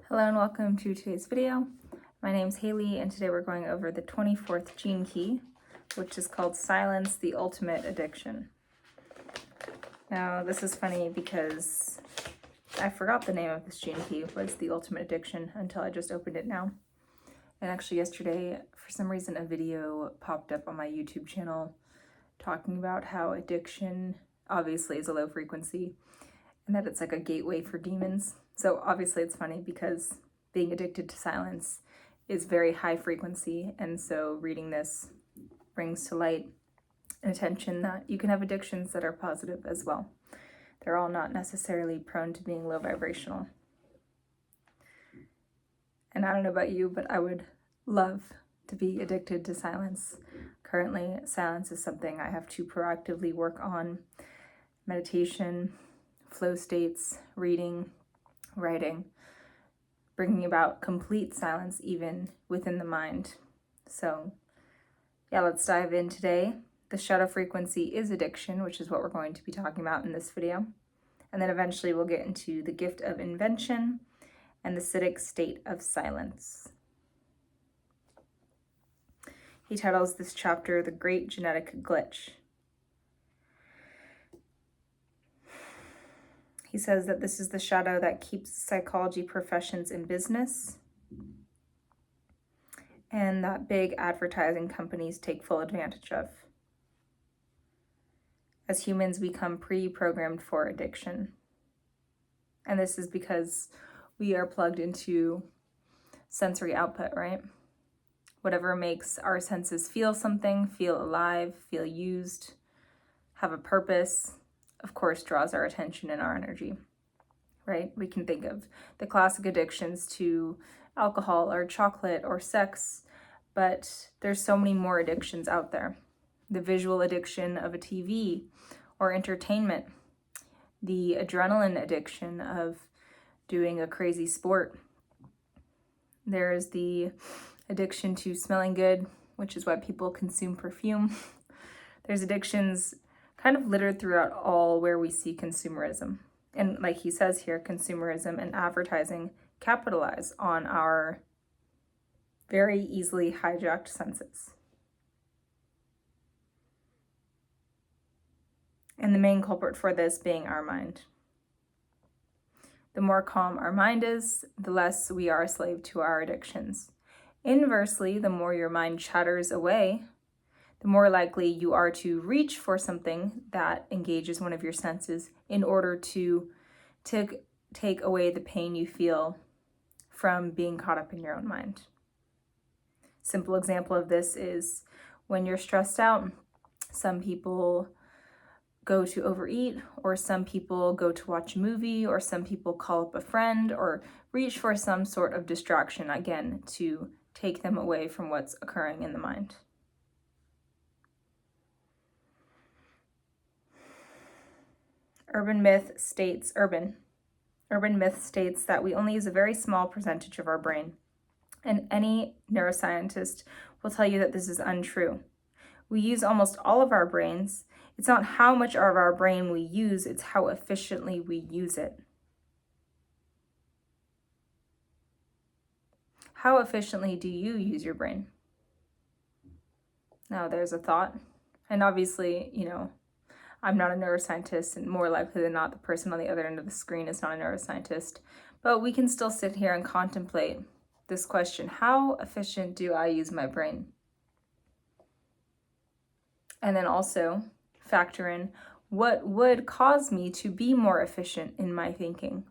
Hello and welcome to today's video. My name's Haley and today we're going over the 24th gene key, which is called Silence, the Ultimate Addiction. Now this is funny because I forgot the name of this gene key, what's the ultimate addiction, until I just opened it now. And actually yesterday, for some reason, a video popped up on my YouTube channel talking about how addiction obviously is a low frequency and that it's like a gateway for demons. So obviously it's funny because being addicted to silence is very high frequency, and so reading this brings to light and attention that you can have addictions that are positive as well. They're all not necessarily prone to being low vibrational. And I don't know about you, but I would love to be addicted to silence. Currently, silence is something I have to proactively work on. Meditation, flow states, reading, writing, bringing about complete silence even within the mind. So yeah, let's dive in today. The shadow frequency is addiction, which is what we're going to be talking about in this video. And then eventually we'll get into the gift of invention and the acidic state of silence. He titles this chapter The Great Genetic Glitch. He says that this is the shadow that keeps psychology professions in business and that big advertising companies take full advantage of. As humans, we become pre-programmed for addiction. And this is because we are plugged into sensory output, right? Whatever makes our senses feel something, feel alive, feel used, have a purpose, of course, draws our attention and our energy, right? We can think of the classic addictions to alcohol or chocolate or sex, but there's so many more addictions out there. The visual addiction of a TV or entertainment, the adrenaline addiction of doing a crazy sport. There's the addiction to smelling good, which is why people consume perfume. There's addictions kind of littered throughout all where we see consumerism. And like he says here, consumerism and advertising capitalize on our very easily hijacked senses. And the main culprit for this being our mind. The more calm our mind is, the less we are a slave to our addictions. Inversely, the more your mind chatters away, the more likely you are to reach for something that engages one of your senses in order to take away the pain you feel from being caught up in your own mind. Simple example of this is when you're stressed out, some people go to overeat, or some people go to watch a movie, or some people call up a friend or reach for some sort of distraction, again, to take them away from what's occurring in the mind. Urban myth states that we only use a very small percentage of our brain. And any neuroscientist will tell you that this is untrue. We use almost all of our brains. It's not how much of our brain we use, it's how efficiently we use it. How efficiently do you use your brain? Now, there's a thought. And obviously, I'm not a neuroscientist, and more likely than not, the person on the other end of the screen is not a neuroscientist. But we can still sit here and contemplate this question: how efficient do I use my brain? And then also factor in what would cause me to be more efficient in my thinking.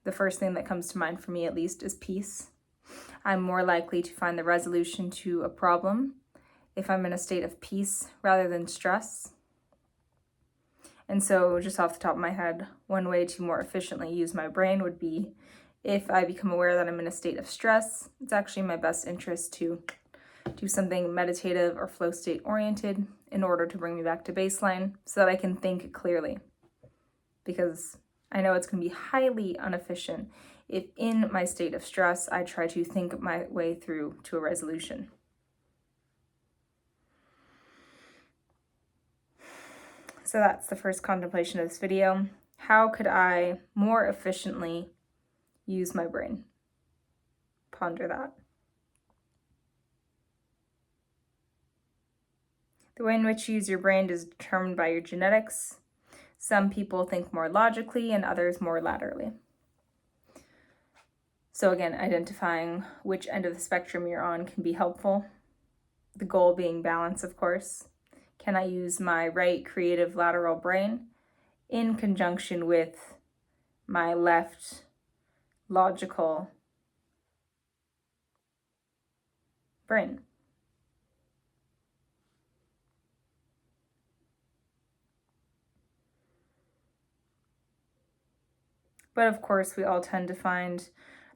The first thing that comes to mind for me, at least, is peace. I'm more likely to find the resolution to a problem if I'm in a state of peace rather than stress. And so just off the top of my head, one way to more efficiently use my brain would be if I become aware that I'm in a state of stress, it's actually in my best interest to do something meditative or flow state oriented in order to bring me back to baseline so that I can think clearly. Because I know it's going to be highly inefficient if in my state of stress, I try to think my way through to a resolution. So that's the first contemplation of this video. How could I more efficiently use my brain? Ponder that. The way in which you use your brain is determined by your genetics. Some people think more logically and others more laterally. So again, identifying which end of the spectrum you're on can be helpful. The goal being balance, of course. Can I use my right creative lateral brain in conjunction with my left logical brain? But of course, we all tend to find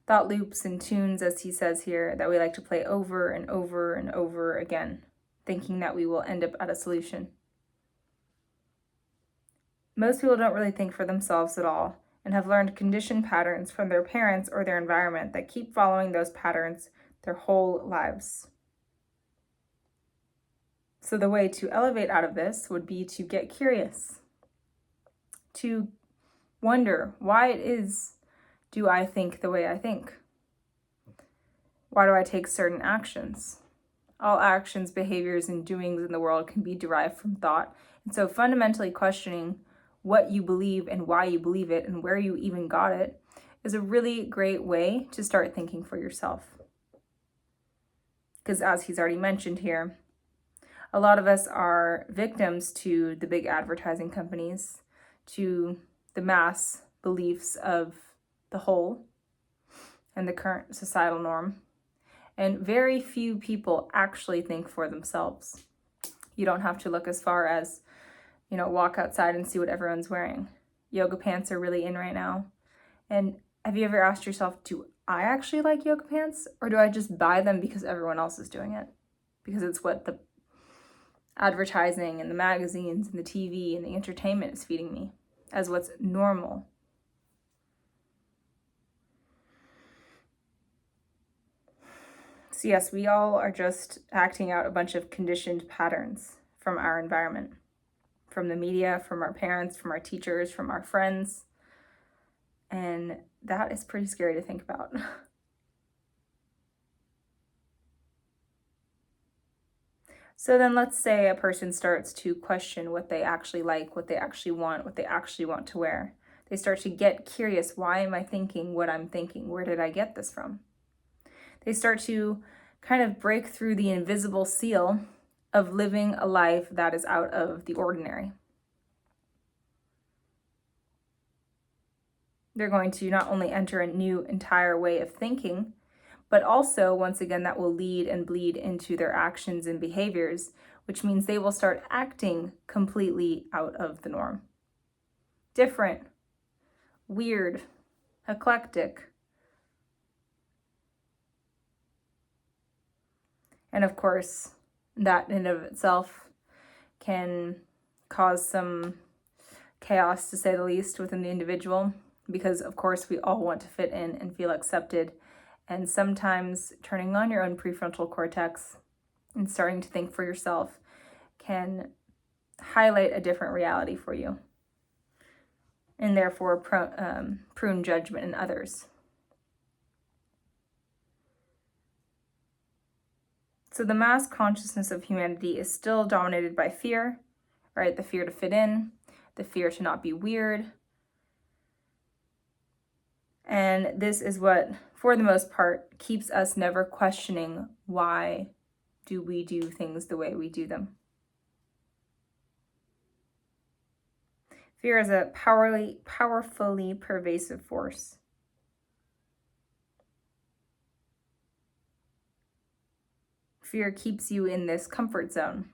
thought loops and tunes, as he says here, that we like to play over and over and over again, thinking that we will end up at a solution. Most people don't really think for themselves at all and have learned conditioned patterns from their parents or their environment that keep following those patterns their whole lives. So the way to elevate out of this would be to get curious, to wonder why it is do I think the way I think? Why do I take certain actions? All actions, behaviors, and doings in the world can be derived from thought. And so fundamentally questioning what you believe and why you believe it and where you even got it is a really great way to start thinking for yourself. Because as he's already mentioned here, a lot of us are victims to the big advertising companies, to the mass beliefs of the whole and the current societal norm. And very few people actually think for themselves. You don't have to look as far as, walk outside and see what everyone's wearing. Yoga pants are really in right now. And have you ever asked yourself, do I actually like yoga pants? Or do I just buy them because everyone else is doing it? Because it's what the advertising and the magazines and the TV and the entertainment is feeding me as what's normal. So yes, we all are just acting out a bunch of conditioned patterns from our environment, from the media, from our parents, from our teachers, from our friends. And that is pretty scary to think about. So then let's say a person starts to question what they actually like, what they actually want to wear. They start to get curious, why am I thinking what I'm thinking? Where did I get this from? They start to kind of break through the invisible seal of living a life that is out of the ordinary. They're going to not only enter a new entire way of thinking, but also, once again, that will lead and bleed into their actions and behaviors, which means they will start acting completely out of the norm. Different, weird, eclectic. And of course, that in and of itself can cause some chaos, to say the least, within the individual, because of course we all want to fit in and feel accepted. And sometimes turning on your own prefrontal cortex and starting to think for yourself can highlight a different reality for you, and therefore prune judgment in others. So the mass consciousness of humanity is still dominated by fear, right? The fear to fit in, the fear to not be weird. And this is what, for the most part, keeps us never questioning why do we do things the way we do them. Fear is a powerfully pervasive force. Fear keeps you in this comfort zone,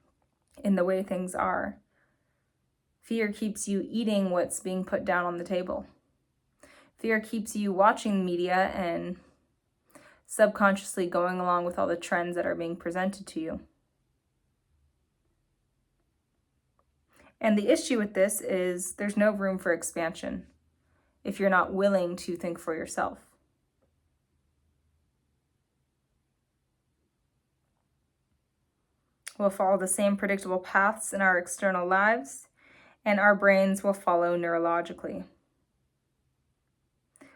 in the way things are. Fear keeps you eating what's being put down on the table. Fear keeps you watching media and subconsciously going along with all the trends that are being presented to you. And the issue with this is there's no room for expansion if you're not willing to think for yourself. We'll follow the same predictable paths in our external lives, and our brains will follow neurologically.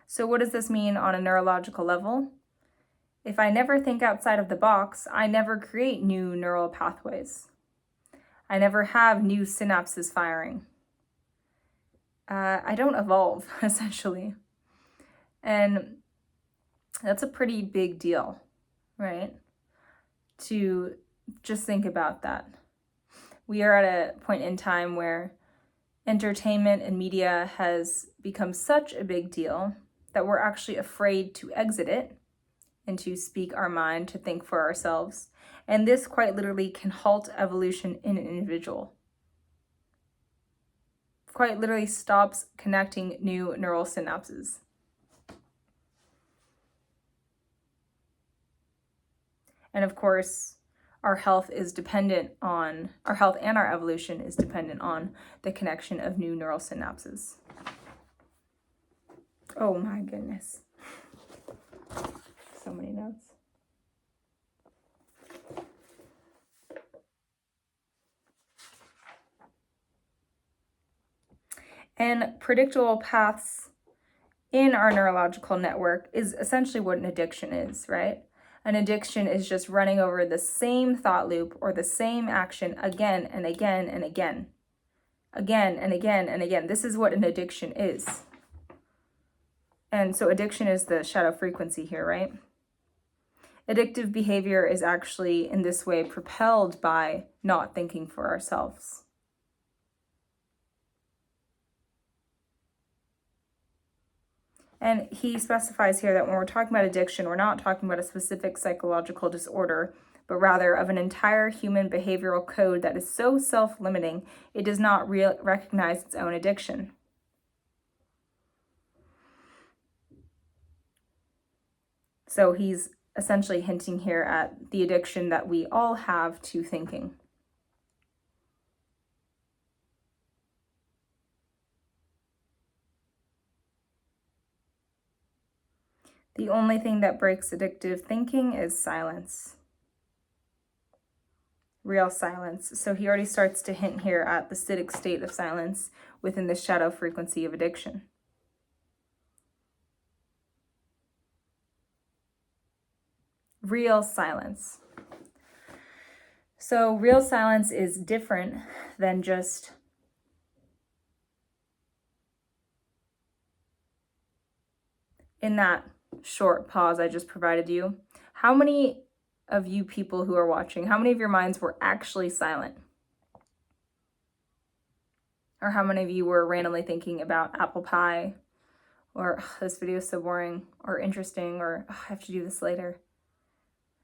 So what does this mean on a neurological level? If I never think outside of the box, I never create new neural pathways. I never have new synapses firing. I don't evolve, essentially. And that's a pretty big deal, right? To just think about that. We are at a point in time where entertainment and media has become such a big deal that we're actually afraid to exit it and to speak our mind, to think for ourselves. And this quite literally can halt evolution in an individual. Quite literally stops connecting new neural synapses. And of course, our health and our evolution is dependent on the connection of new neural synapses. Oh my goodness. So many notes. And predictable paths in our neurological network is essentially what an addiction is, right? An addiction is just running over the same thought loop or the same action again and again and again. Again and again and again. This is what an addiction is. And so addiction is the shadow frequency here, right? Addictive behavior is actually in this way propelled by not thinking for ourselves. And he specifies here that when we're talking about addiction, we're not talking about a specific psychological disorder, but rather of an entire human behavioral code that is so self-limiting, it does not recognize its own addiction. So he's essentially hinting here at the addiction that we all have to thinking. The only thing that breaks addictive thinking is silence. Real silence. So he already starts to hint here at the acidic state of silence within the shadow frequency of addiction. Real silence. So real silence is different than just in that short pause I just provided you. How many of you people who are watching, how many of your minds were actually silent? Or how many of you were randomly thinking about apple pie, or this video is so boring, or interesting, or I have to do this later?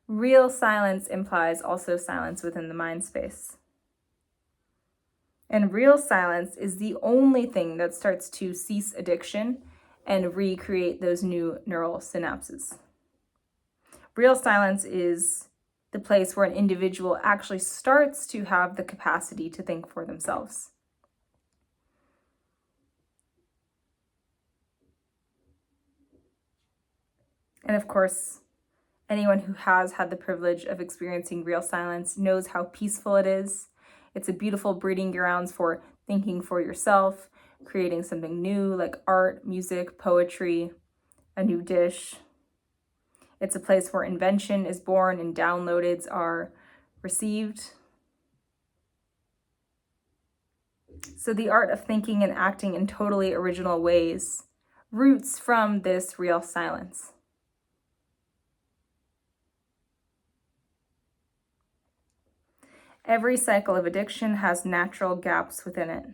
Real silence implies also silence within the mind space. And real silence is the only thing that starts to cease addiction and recreate those new neural synapses. Real silence is the place where an individual actually starts to have the capacity to think for themselves. And of course, anyone who has had the privilege of experiencing real silence knows how peaceful it is. It's a beautiful breeding grounds for thinking for yourself, creating something new like art, music, poetry, a new dish. It's a place where invention is born and downloads are received. So the art of thinking and acting in totally original ways roots from this real silence. Every cycle of addiction has natural gaps within it.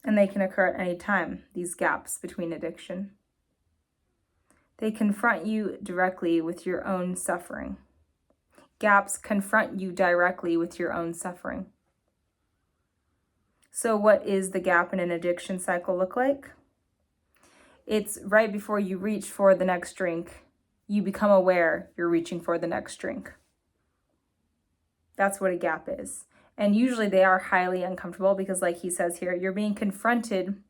And they can occur at any time, these gaps between addiction. They confront you directly with your own suffering. Gaps confront you directly with your own suffering. So what is the gap in an addiction cycle look like? It's right before you reach for the next drink, you become aware you're reaching for the next drink. That's what a gap is. And usually they are highly uncomfortable because, like he says here, you're being confronted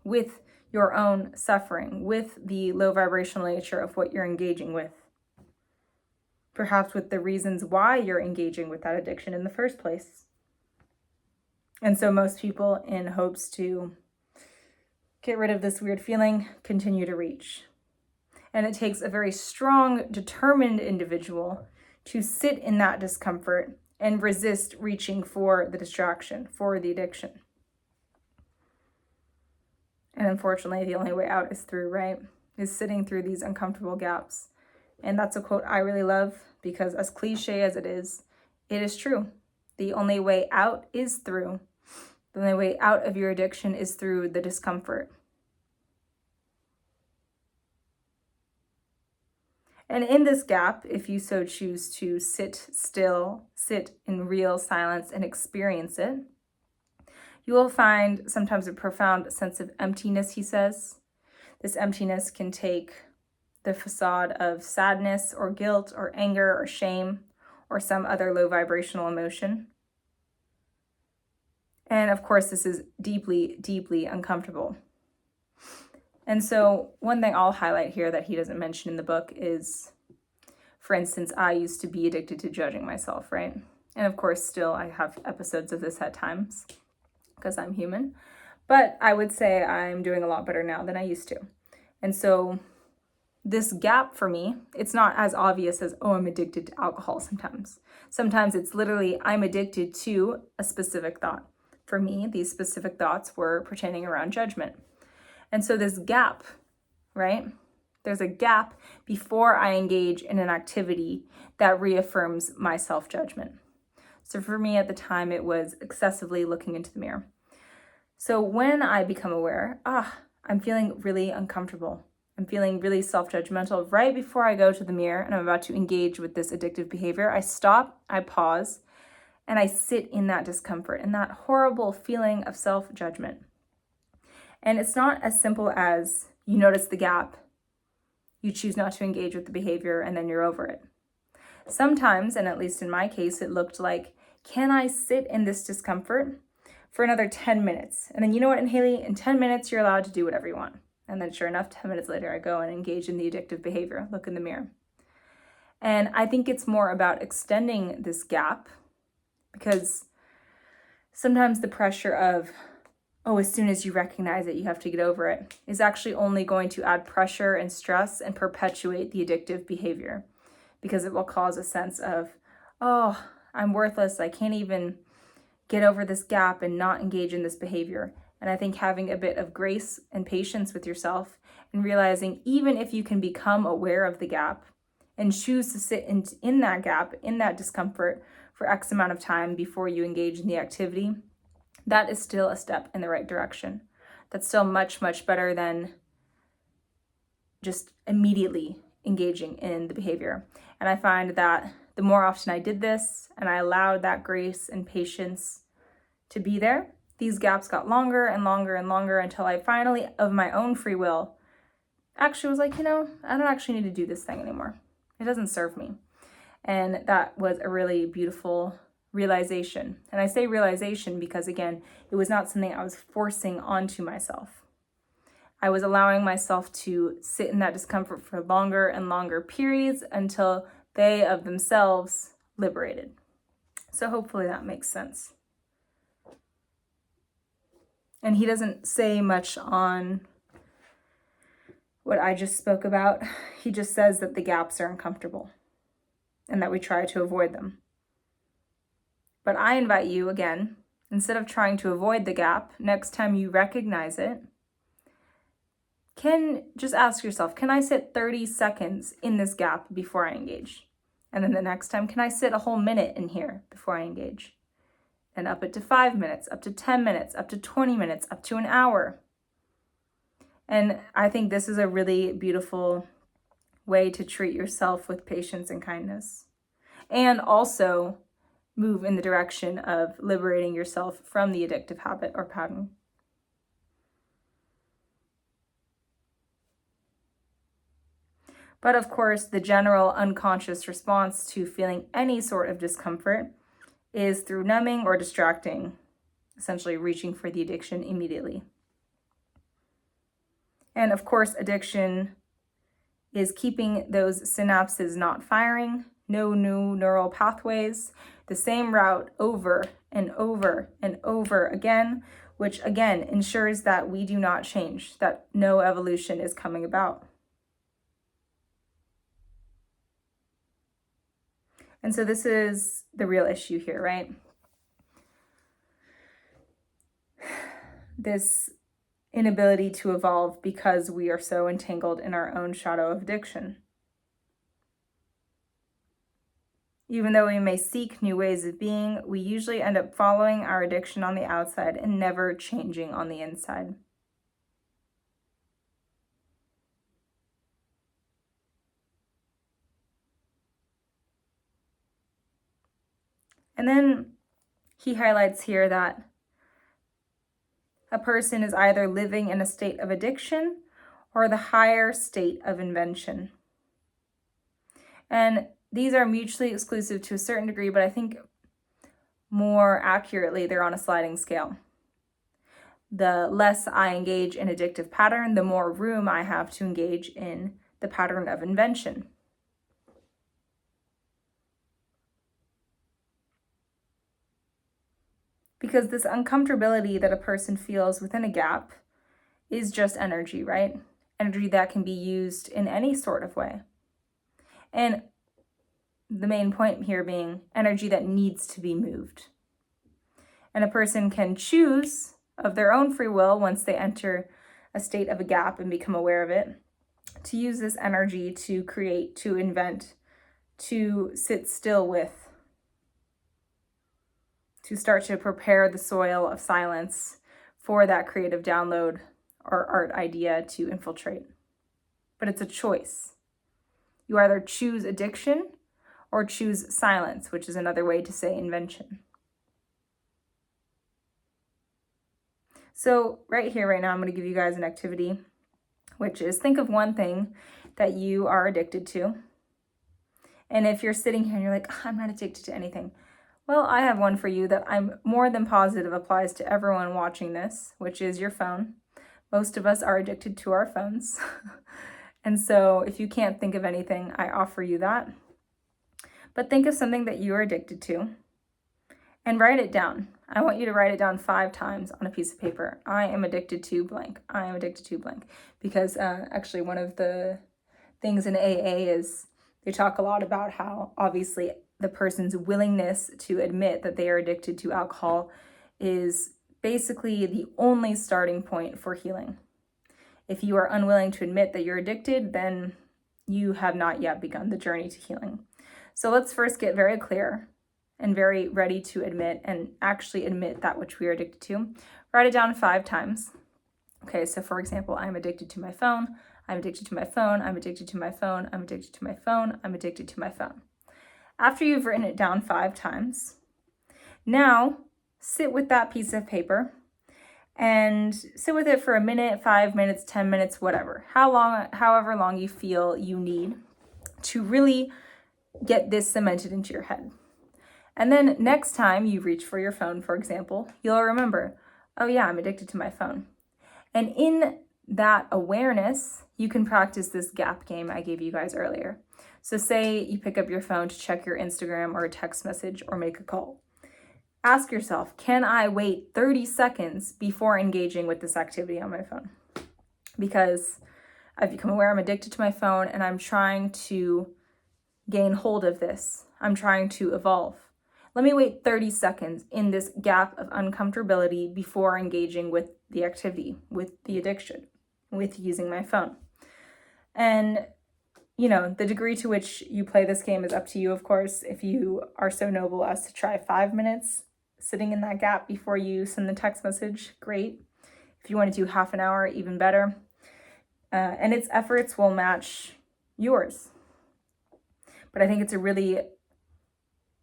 with your own suffering, with the low vibrational nature of what you're engaging with. Perhaps with the reasons why you're engaging with that addiction in the first place. And so most people, in hopes to get rid of this weird feeling, continue to reach. And it takes a very strong, determined individual to sit in that discomfort and resist reaching for the distraction, for the addiction. And unfortunately, the only way out is through, right? Is sitting through these uncomfortable gaps. And that's a quote I really love, because as cliche as it is true. The only way out is through. The only way out of your addiction is through the discomfort. And in this gap, if you so choose to sit still, sit in real silence and experience it, you will find sometimes a profound sense of emptiness, he says. This emptiness can take the facade of sadness or guilt or anger or shame or some other low vibrational emotion. And of course, this is deeply, deeply uncomfortable. And so one thing I'll highlight here that he doesn't mention in the book is, for instance, I used to be addicted to judging myself, right? And of course, still I have episodes of this at times because I'm human. But I would say I'm doing a lot better now than I used to. And so this gap for me, it's not as obvious as, oh, I'm addicted to alcohol sometimes. Sometimes it's literally, I'm addicted to a specific thought. For me, these specific thoughts were pertaining around judgment. And so this gap, right? There's a gap before I engage in an activity that reaffirms my self-judgment. So for me at the time, it was excessively looking into the mirror. So when I become aware, I'm feeling really uncomfortable. I'm feeling really self-judgmental right before I go to the mirror and I'm about to engage with this addictive behavior. I stop, I pause, and I sit in that discomfort and that horrible feeling of self-judgment. And it's not as simple as you notice the gap, you choose not to engage with the behavior, and then you're over it. Sometimes, and at least in my case, it looked like, can I sit in this discomfort for another 10 minutes? And then you know what, Haley, in 10 minutes, you're allowed to do whatever you want. And then sure enough, 10 minutes later, I go and engage in the addictive behavior, look in the mirror. And I think it's more about extending this gap, because sometimes the pressure of, as soon as you recognize it, you have to get over it, is actually only going to add pressure and stress and perpetuate the addictive behavior, because it will cause a sense of, I'm worthless. I can't even get over this gap and not engage in this behavior. And I think having a bit of grace and patience with yourself and realizing even if you can become aware of the gap and choose to sit in that gap, in that discomfort for X amount of time before you engage in the activity, that is still a step in the right direction. That's still much, much better than just immediately engaging in the behavior. And I find that the more often I did this and I allowed that grace and patience to be there, these gaps got longer and longer and longer until I finally, of my own free will, actually was like, I don't actually need to do this thing anymore. It doesn't serve me. And that was a really beautiful realization. And I say realization because, again, it was not something I was forcing onto myself. I was allowing myself to sit in that discomfort for longer and longer periods until they of themselves liberated. So hopefully that makes sense. And he doesn't say much on what I just spoke about. He just says that the gaps are uncomfortable and that we try to avoid them. But I invite you, again, instead of trying to avoid the gap, next time you recognize it, just ask yourself, can I sit 30 seconds in this gap before I engage? And then the next time, can I sit a whole minute in here before I engage? And up it to 5 minutes, up to 10 minutes, up to 20 minutes, up to an hour. And I think this is a really beautiful way to treat yourself with patience and kindness. And also move in the direction of liberating yourself from the addictive habit or pattern. But of course, the general unconscious response to feeling any sort of discomfort is through numbing or distracting, essentially reaching for the addiction immediately. And of course, addiction is keeping those synapses not firing, no new neural pathways, the same route over and over and over again, which again ensures that we do not change, that no evolution is coming about. And so this is the real issue here, right? This inability to evolve because we are so entangled in our own shadow of addiction. Even though we may seek new ways of being, we usually end up following our addiction on the outside and never changing on the inside. And then he highlights here that a person is either living in a state of addiction or the higher state of invention. And these are mutually exclusive to a certain degree, but I think more accurately, they're on a sliding scale. The less I engage in addictive pattern, the more room I have to engage in the pattern of invention. Because this uncomfortability that a person feels within a gap is just energy, right? Energy that can be used in any sort of way. And the main point here being energy that needs to be moved. And a person can choose of their own free will, once they enter a state of a gap and become aware of it, to use this energy to create, to invent, to sit still with, to start to prepare the soil of silence for that creative download or art idea to infiltrate. But it's a choice. You either choose addiction or choose silence, which is another way to say invention. So right here, right now, I'm going to give you guys an activity, which is think of one thing that you are addicted to. And if you're sitting here and you're like, I'm not addicted to anything. Well, I have one for you that I'm more than positive applies to everyone watching this, which is your phone. Most of us are addicted to our phones. And so if you can't think of anything, I offer you that. But think of something that you are addicted to and write it down. I want you to write it down 5 times on a piece of paper. I am addicted to blank. I am addicted to blank. Because actually one of the things in AA is they talk a lot about how obviously the person's willingness to admit that they are addicted to alcohol is basically the only starting point for healing. If you are unwilling to admit that you're addicted, then you have not yet begun the journey to healing. So let's first get very clear and very ready to admit and actually admit that which we are addicted to. Write it down 5 times. Okay, so for example, I'm addicted to my phone. I'm addicted to my phone. I'm addicted to my phone. I'm addicted to my phone. I'm addicted to my phone. After you've written it down 5 times, now sit with that piece of paper and sit with it for a minute, 5 minutes, 10 minutes, whatever. However long you feel you need to really get this cemented into your head. And then next time you reach for your phone, for example, you'll remember, oh yeah, I'm addicted to my phone. And in that awareness, you can practice this gap game I gave you guys earlier. So say you pick up your phone to check your Instagram or a text message or make a call. Ask yourself, can I wait 30 seconds before engaging with this activity on my phone? Because I've become aware I'm addicted to my phone and I'm trying to gain hold of this. I'm trying to evolve. Let me wait 30 seconds in this gap of uncomfortability before engaging with the activity, with the addiction, with using my phone. And you know, the degree to which you play this game is up to you, of course. If you are so noble as to try 5 minutes sitting in that gap before you send the text message, great. If you want to do half an hour, even better. And its efforts will match yours. But I think it's a really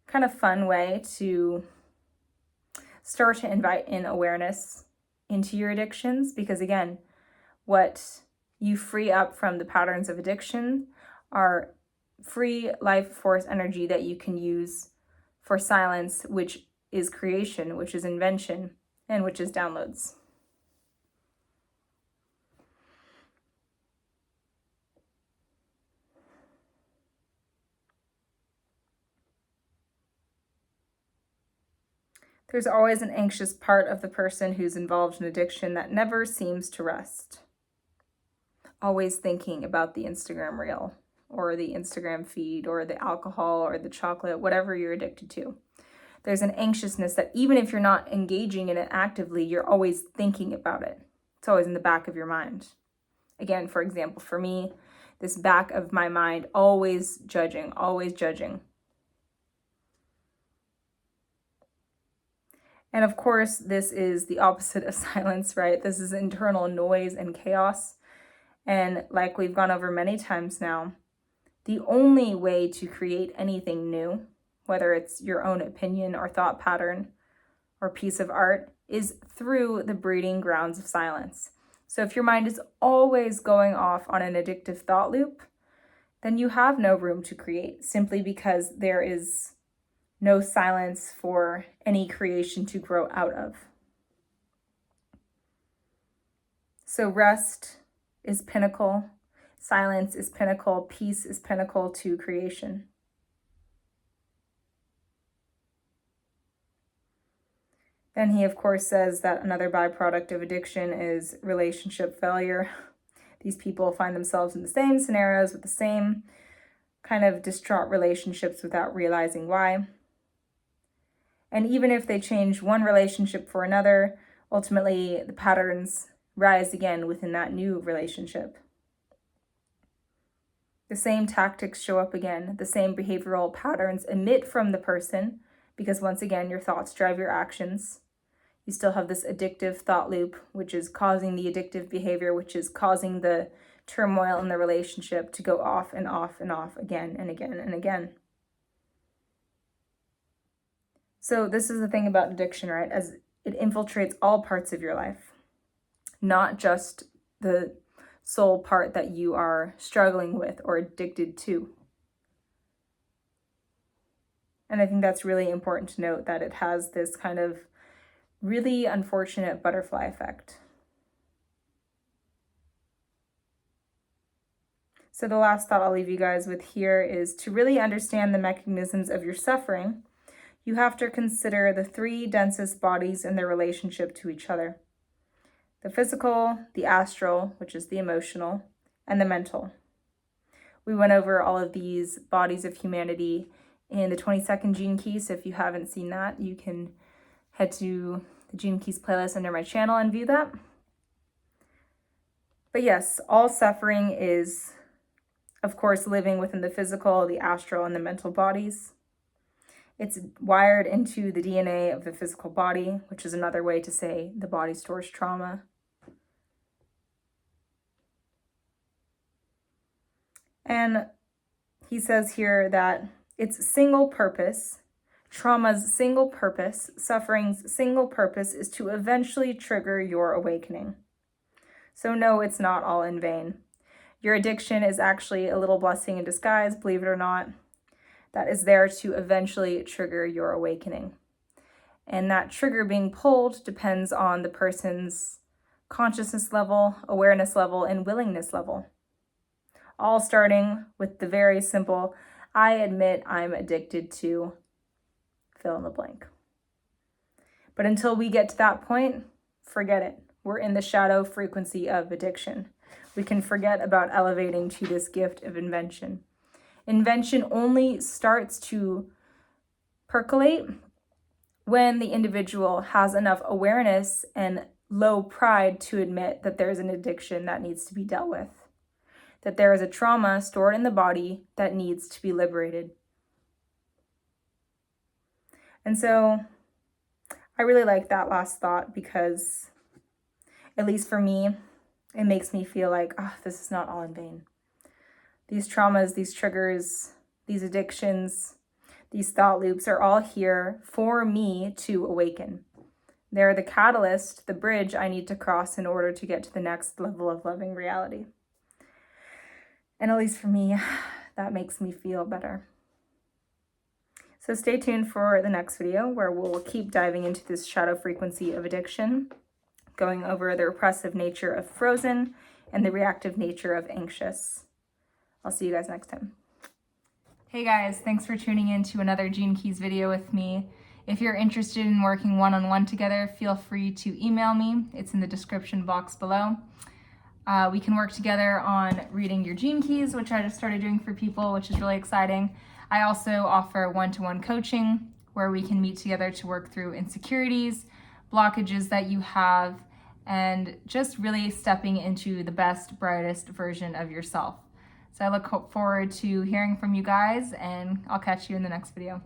kind of fun way to start to invite in awareness into your addictions. Because again, what you free up from the patterns of addiction are free life force energy that you can use for silence, which is creation, which is invention, and which is downloads. There's always an anxious part of the person who's involved in addiction that never seems to rest. Always thinking about the Instagram reel or the Instagram feed or the alcohol or the chocolate, whatever you're addicted to. There's an anxiousness that even if you're not engaging in it actively, you're always thinking about it. It's always in the back of your mind. Again, for example, for me, this back of my mind, always judging, always judging. And of course, this is the opposite of silence, right? This is internal noise and chaos. And like we've gone over many times now, the only way to create anything new, whether it's your own opinion or thought pattern or piece of art, is through the breeding grounds of silence. So if your mind is always going off on an addictive thought loop, then you have no room to create, simply because there is no silence for any creation to grow out of. So rest is pinnacle, silence is pinnacle, peace is pinnacle to creation. Then he, of course, says that another byproduct of addiction is relationship failure. These people find themselves in the same scenarios with the same kind of distraught relationships without realizing why. And even if they change one relationship for another, ultimately the patterns rise again within that new relationship. The same tactics show up again, the same behavioral patterns emit from the person, because once again, your thoughts drive your actions. You still have this addictive thought loop, which is causing the addictive behavior, which is causing the turmoil in the relationship to go off and off and off again and again and again. So this is the thing about addiction, right? As it infiltrates all parts of your life, not just the sole part that you are struggling with or addicted to. And I think that's really important to note, that it has this kind of really unfortunate butterfly effect. So the last thought I'll leave you guys with here is to really understand the mechanisms of your suffering, you have to consider the three densest bodies and their relationship to each other: the physical, the astral, which is the emotional, and the mental. We went over all of these bodies of humanity in the 22nd Gene Key, so if you haven't seen that, you can head to the Gene Keys playlist under my channel and view that. But yes, all suffering is, of course, living within the physical, the astral, and the mental bodies. It's wired into the DNA of the physical body, which is another way to say the body stores trauma. And he says here that its single purpose, trauma's single purpose, suffering's single purpose, is to eventually trigger your awakening. So no, it's not all in vain. Your addiction is actually a little blessing in disguise, believe it or not, that is there to eventually trigger your awakening. And that trigger being pulled depends on the person's consciousness level, awareness level, and willingness level. All starting with the very simple, I admit I'm addicted to fill in the blank. But until we get to that point, forget it. We're in the shadow frequency of addiction. We can forget about elevating to this gift of invention. Invention only starts to percolate when the individual has enough awareness and low pride to admit that there's an addiction that needs to be dealt with, that there is a trauma stored in the body that needs to be liberated. And so I really like that last thought, because, at least for me, it makes me feel like, this is not all in vain. These traumas, these triggers, these addictions, these thought loops are all here for me to awaken. They're the catalyst, the bridge I need to cross in order to get to the next level of loving reality. And at least for me, that makes me feel better. So stay tuned for the next video, where we'll keep diving into this shadow frequency of addiction, going over the repressive nature of frozen and the reactive nature of anxious. I'll see you guys next time. Hey guys, thanks for tuning in to another Gene Keys video with me. If you're interested in working one-on-one together, feel free to email me. It's in the description box below. We can work together on reading your gene keys, which I just started doing for people, which is really exciting. I also offer one-to-one coaching where we can meet together to work through insecurities, blockages that you have, and just really stepping into the best, brightest version of yourself. So I look forward to hearing from you guys, and I'll catch you in the next video.